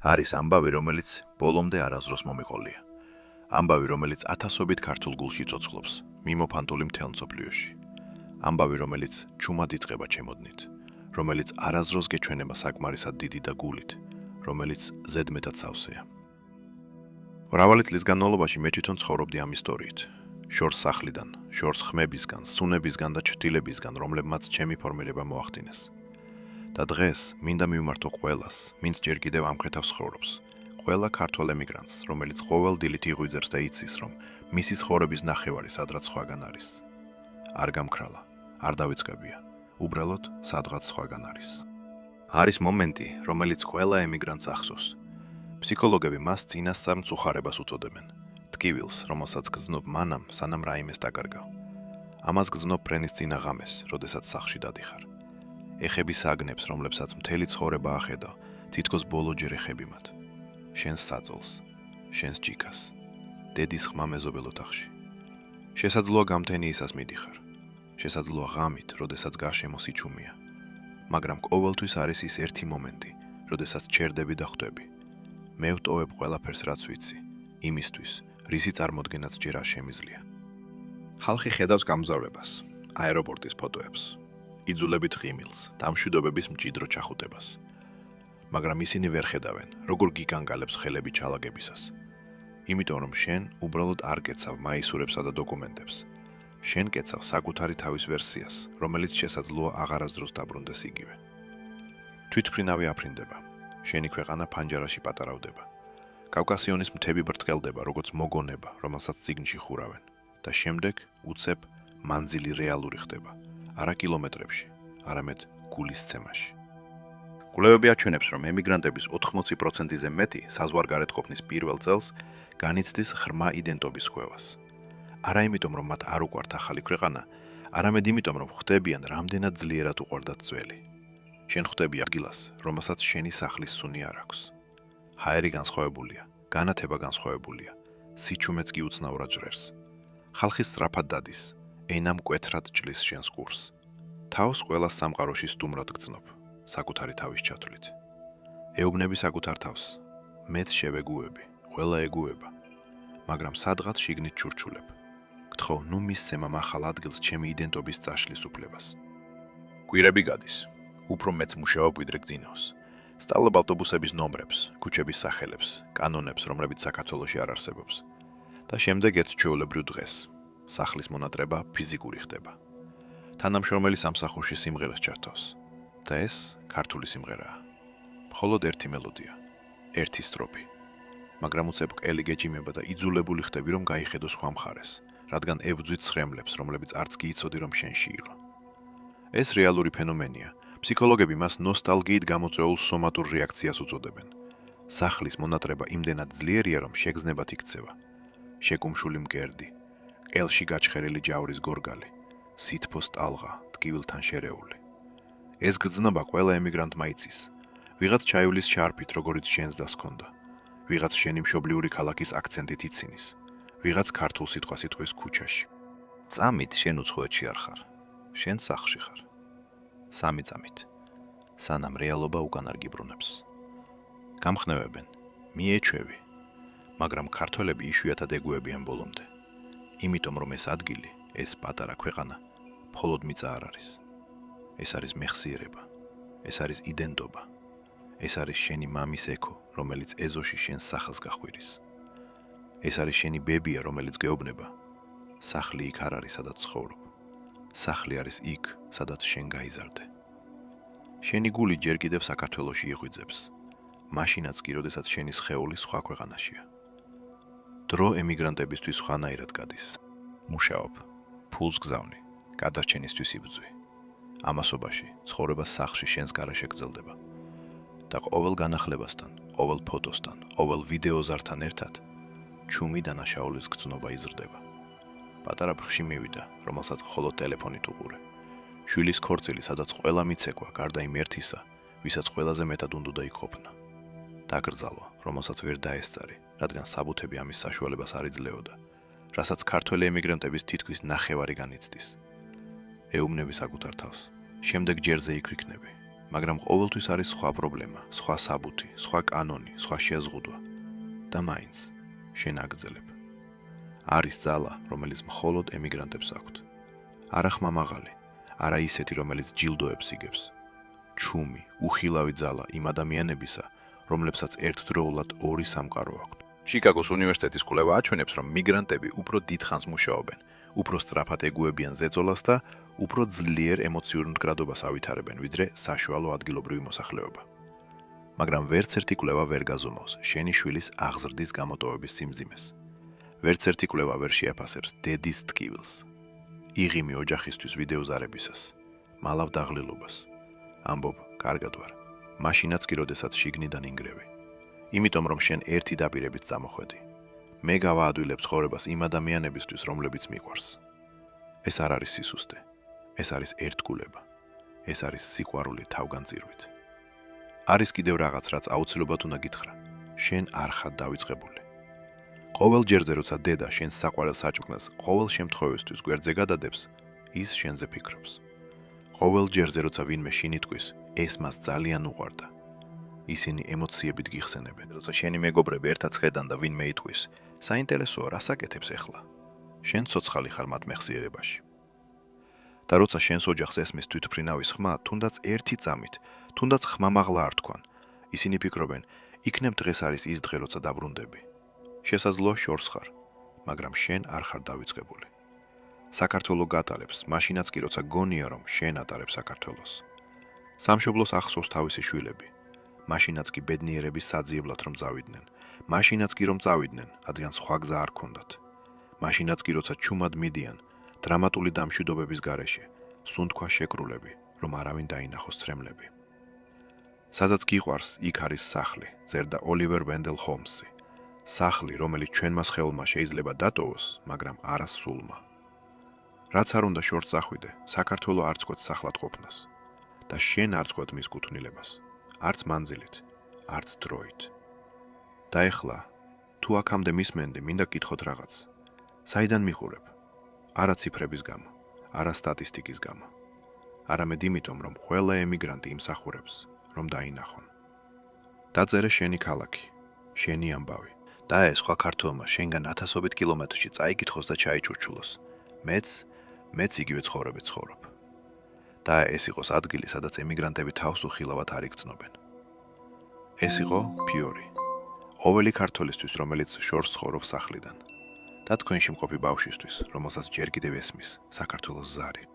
არის ამბავი, რომელიც ბოლომდე არასდროს მომიყოლია. ამბავი, რომელიც ათასობით ქართულ გულში ცოცხლობს, მიმოფანტული მთელ მსოფლიოში. ამბავი, რომელიც ჩუმად იწყება ჩემოდნით, რომელიც არასდროს გეჩვენება საკმარისად დიდი და გულით, რომელიც ზედმეტად სავსეა. მრავალი წლის განმავლობაში მე თვითონ ცხოვრობდი ამ ისტორიით. შორს სახლიდან, შორს ხმებისგან, სუნებისგან და ჩრდილებისგან, რომლებმაც ჩემი ფორმირება მოახდინეს. და დღეს მინდა მივმართო ყველას, ვინც ჯერ კიდევ ამ ქრეთავს ცხოვრობს. ყველა ქართველ ემიგრანტს, რომელიც ყოველ დილით იღვიძებს და იცის, რომ მისი ცხოვრების ნახევარი სადღაც სხვაგან არის. არ გამქრალა, არ დავიწყებია, უბრალოდ სადღაც სხვაგან არის. არის მომენტი, რომელიც ყველა ემიგრანტს ახსოვს. ფსიქოლოგები მას წინასწარ მწუხარებას უწოდებენ. ტკივილს, რომელსაც გრძნობ მანამ, სანამ რაიმეს დაკარგავ. ამას გრძნობ ფრენის წინა ღამეს, როდესაც სახლში დადიხარ. ეხები საგნებს, რომლებსაც მთელი ცხოვრება ახედა, თითქოს ბოლოჯერ ეხები მათ. შენს საწოლს, შენს ჯიქას, დედის ხმა მეზობელ ოთახში. შესაძლოა გამთენიისას მიდიხარ. შესაძლოა ღამით, როდესაც გარშემო სიჩუმეა. მაგრამ ყოველთვის არის ის ერთი მომენტი, როდესაც ჩერდები და ხვდები. მე ვტოვებ ყველაფერს, რაც ვიცი, იმისთვის, რისი წარმოდგენაც ჯერ არ შემიძლია. ხალხი ხედავს გამგზავრებას, აეროპორტის ფოტოებს. იძულებით ღიმილს, დამშვიდობების მჭიდრო ჩახუტებას. მაგრამ ისინი ვერ ხედავენ, როგორ გიგანგალებს ხელები ჩალაგებისას. იმიტომ რომ შენ უბრალოდ არ კეცავ მაისურებსა და დოკუმენტებს. შენ კეცავ საკუთარი თავის ვერსიას, რომელიც შესაძლოა აღარასდროს დაბრუნდეს იგივე. თვითმფრინავი აფრინდება. შენი ქვეყანა ფანჯარაში პატარავდება. კავკასიონის მთები ბრტყელდება, როგორც მოგონება, რომელსაც წიგნში ხურავენ. და შემდეგ უცებ მანძილი რეალური ხდება. არა კილომეტრებში, არამედ გულის ცემაში. კვლევები აჩვენებს, რომ ემიგრანტების 80%-ზე მეტი საზღვარგარეთ ყოფნის პირველ წელს განიცდის ღრმა იდენტობის ხვევას. არა იმიტომ, რომ მათ არ უყვართ ახალი ქვეყანა, არამედ იმიტომ, რომ ხვდებიან, რამდენად ძლიერად უყვარდათ ძველი. შენ ხვდები ადგილას, რომელსაც შენი სახლის სუნი არ აქვს. ჰაერი განსხვავებულია, განათება განსხვავებულია, სიჩუმეც კი უცნაურად ჟრერს. ხალხი სწრაფად დადის. ენა მკვეთრად ჭლის შენს ყურს. თავს ყველა სამყაროში სტუმრად გრძნობ, საკუთარი თავის ჩათვლით. ეუბნები საკუთარ თავს, მეც შევეგუები, ყველა ეგუება, მაგრამ სადღაც შიგნით ჩურჩულებ. გთხოვ, ნუ მისცემ ამ ახალ ადგილს ჩემი იდენტობის წაშლის უფლებას. კვირები გადის, უფრო მეც მუშაობ ვიდრე გძინავს. სწავლობ ავტობუსების ნომრებს, ქუჩების სახელებს, კანონებს, რომლებიც საქართველოში არ არსებობს. და შემდეგ ერთ ჩვეულებრივ დღეს. სახლის მონატრება ფიზიკური ხდება. თანამშრომელი სამსახურში სიმღერას ჩართავს. და ეს ქართული სიმღერაა. მხოლოდ ერთი მელოდია, ერთი სტროფი. მაგრამ უცებ ყელი გეჭიმება და იძულებული ხდები, რომ გაიხედო სხვა მხარეს, რადგან ებრძვით ცხრემლებს, რომლებიც არც კი იცოდი, რომ შენში იყო. ეს რეალური ფენომენია. ფსიქოლოგები მას ნოსტალგიით გამოწვეულ სომატურ რეაქციას უწოდებენ. სახლის მონატრება იმდენად ძლიერია, რომ შეგრძნებათ იქცევა. შეკუმშული მკერდი, ყელში გაჩხერილი ჯავრის გორგალი, სითბოს ტალღა, ტკივილთან შერეული. ეს გრძნობა ყველა ემიგრანტმა იცის. ვიღაც ჩაივლის შარფით, როგორიც შენს დას ჰქონდა. ვიღაც შენი მშობლიური ქალაქის აქცენტით იცინის. ვიღაც ქართულ სიტყვას იტყვის ქუჩაში. წამით შენ უცხოეთში არ ხარ. შენ სახლში ხარ. სამი წამით. სანამ რეალობა უკან არ გიბრუნებს. გამხნევებენ, მიეჩვევი, მაგრამ ქართველები იშვიათად ეგუებიან ბოლომდე. იმიტომ რომ ეს ადგილი, ეს პატარა ქვეყანა, მხოლოდ მიწა არ არის. ეს არის მეხსიერება, ეს არის იდენტობა, ეს არის შენი მამის ექო, რომელიც ეზოში შენს სახლს გახვირის. ეს არის შენი ბებია, რომელიც გეუბნება, სახლი იქ არ არის, სადაც ცხოვრობ. სახლი არის იქ, სადაც შენ გაიზარდე. შენი გული ჯერ კიდევ საქართველოში იღვიძებს, მაშინაც კი, როდესაც შენი სხეული სხვა ქვეყანაშია. დრო ემიგრანტებისთვის სხვანაირად გადის. მუშაობ, ფულს გზავნი, გადარჩენისთვის იბრძვი. ამასობაში ცხოვრება სახლში შენს გარეშე გრძელდება. და ყოველ განახლებასთან, ყოველ ფოტოსთან, ყოველ ვიდეოზართან ერთად ჩუმი დანაშაულის გრძნობა იზრდება. პატარა ფრში მივიდა, რომელსაც მხოლოდ ტელეფონით უყურე. შვილის ქორწილი, სადაც ყველა მიცეკვა, გარდა იმ ერთისა, ვისაც ყველაზე მეტად უნდოდა იქ ყოფნა. დაკრძალვა, რომელსაც ვერ დაესწარი, რადგან საბუთები ამის საშუალებას არ იძლეოდა, რასაც ქართველი ემიგრანტების თითქმის ნახევარი განიცდის. ეუბნები საკუთარ თავს. შემდეგ ჯერზე იქ ვიქნები. მაგრამ ყოველთვის არის სხვა პრობლემა, სხვა საბუთი, სხვა კანონი, სხვა შეზღუდვა. და მაინც შენ აგრძელებ. არის ძალა, რომელიც მხოლოდ ემიგრანტებს აქვთ. არა ხმამაღალი, არა ისეთი, რომელიც ჯილდოებს იგებს. ჩუმი, უხილავი ძალა იმ ადამიანებისა, რომლებსაც ერთდროულად ორი სამყარო აქვთ. შიკაგოს უნივერსიტეტის კვლევა აჩვენებს, რომ მიგრანტები უფრო დიდხანს მუშაობენ, უფრო სწრაფად ეგუებიან ზეწოლას და უფრო ძლიერ ემოციურ მდგრადობას ავითარებენ, ვიდრე საშუალო ადგილობრივი მოსახლეობა. მაგრამ ვერც ერთი კვლევა ვერ გაზომავს შენი შვილის აღზრდის გამოტოვების სიმძიმეს. ვერც ერთი კვლევა ვერ შეაფასებს დედის ტკივილს. იღიმი ოჯახისთვის ვიდეოზარებისას, მალავ დაღლილობას. ამბობ, კარგად ვარ. მაშინაც კი, როდესაც შიგნიდან ინგრევი. იმიტომ რომ შენ ერთი დაპირებით წამოხვედი. მე გავაადვილებ ცხოვრებას იმ ადამიანებისთვის, რომლებიც მიყვარს. ეს არ არის სისუსტე. ეს არის ერთგულება. ეს არის სიყვარული თავგანწირვით. არის კიდევ რაღაც, რაც აუცილებლად უნდა გითხრა. შენ არ ხარ დავიწყებული. ყოველ ჯერზე, როცა დედა შენს საყვარელ საჭმელს ყოველ შემთხვევისთვის გვერდზე გადადებს, ის შენზე ფიქრობს. ყოველ ჯერზე, როცა ვინმე შინიტყვის, ეს მას ძალიან უყვარდა. ისინი ემოციებით გიხსენებენ. როცა შენი მეგობრები ერთად ხედან და ვინმე იტყვის, საინტერესოა, რას აკეთებს ახლა? შენ ცოცხალი ხარ მათ მეხსიერებაში. და როცა შენს ოჯახს ესმის თვითმფრინავის ხმა, თუნდაც ერთი წამით, თუნდაც ხმამაღლა არ თქვან, ისინი ფიქრობენ, იქნებ დღეს არის ის დღე, როცა დაბრუნდები. შესაძლოა შორს ხარ, მაგრამ შენ არ ხარ დავიწყებული. საქართველო გატარებს, მაშინაც კი, როცა გონია, რომ შენ ატარებ საქართველოს. სამშობლოს ახსოვს თავისი შვილები. მაშინაც კი ბედნიერების საძიებლად რომ წავიდნენ. მაშინაც კი რომ წავიდნენ, რადგან სხვა გზა არ ქონდათ. მაშინაც კი, როცა ჩუმად მიდიან, დრამატული დამშვიდობების გარეშე, სუნთქვა შეკრულები, რომ არავინ დაინახოს ცრემლები. სადაც გიყვარს, იქ არის სახლი, წერდა ოლივერ ვენდელ ჰოლმსი. სახლი, რომელიც ჩვენმა სხეულმა შეიძლება დატოვოს, მაგრამ არა სულმა. რაც არ უნდა შორს წახვიდე, საქართველო არ წყვეტს სახლად ყოფნას. და შენ არ წყვეტ მის კუთვნილებას. არც მანძილით, არც დროით. და ეხლა, თუ აქამდე მისმენდი, მინდა გკითხოთ რაღაც. საიდან მიყურებ? არა ციფრების გამო, არა სტატისტიკის გამო. არამედ იმიტომ, რომ ყველა ემიგრანტი იმსახურებს, რომ დაინახონ. დაწერე შენი ქალაქი, შენი ამბავი. და ეს სხვა ქართველმა შენგან ათასობით კილომეტრში წაიკითხოს და ჩაიჩურჩულოს. მეც იგივე ცხოვრებით ცხოვრობ. და ეს იყოს ადგილი, სადაც ემიგრანტები თავს უხილავად არ იქცნობენ. ეს იყო ფიორი, ყოველი ქართველისთვის, რომელიც შორს ცხოვრობს სახლიდან. და თქვენში მყოფი ბავშვისთვის, რომელსაც ჯერ კიდევ ესმის საქართველოს ზარი.